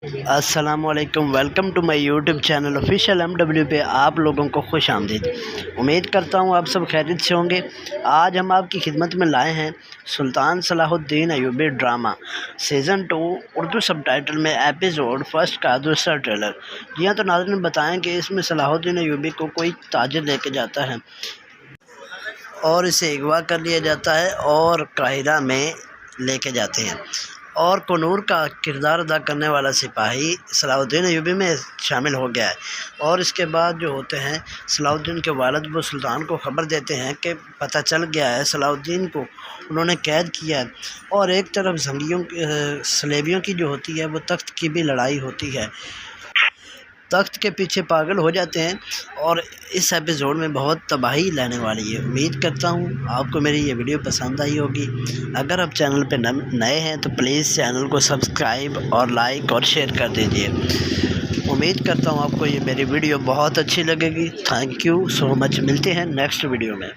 السلام علیکم، welcome to my YouTube channel official MW پہ آپ لوگوں کو خوش آمدید۔ امید کرتا ہوں آپ سب خیریت سے ہوں گے۔ آج ہم آپ کی خدمت میں لائے ہیں سلطان صلاح الدین ایوبی ڈرامہ سیزن 2 اردو سب ٹائٹل میں ایپیسوڈ فرسٹ کا دوسرا ٹریلر۔ جی ہاں، تو ناظرین بتائیں کہ اس میں صلاح الدین ایوبی کو کوئی تاجر لے کے جاتا ہے اور اسے اغوا کر لیا جاتا ہے اور قاہرہ میں لے کے جاتے ہیں، اور کنور کا کردار ادا کرنے والا سپاہی صلاح الدین ایوبی میں شامل ہو گیا ہے۔ اور اس کے بعد جو ہوتے ہیں صلاح الدین کے والد وہ سلطان کو خبر دیتے ہیں کہ پتہ چل گیا ہے صلاح الدین کو انہوں نے قید کیا ہے، اور ایک طرف سلیبیوں کی جو ہوتی ہے وہ تخت کی بھی لڑائی ہوتی ہے، تخت کے پیچھے پاگل ہو جاتے ہیں، اور اس ایپیسوڈ میں بہت تباہی لانے والی ہے۔ امید کرتا ہوں آپ کو میری یہ ویڈیو پسند آئی ہوگی۔ اگر آپ چینل پہ نئے ہیں تو پلیز چینل کو سبسکرائب اور لائک اور شیئر کر دیجیے۔ امید کرتا ہوں آپ کو یہ میری ویڈیو بہت اچھی لگے گی۔ تھینک یو سو مچ، ملتے ہیں نیکسٹ ویڈیو میں۔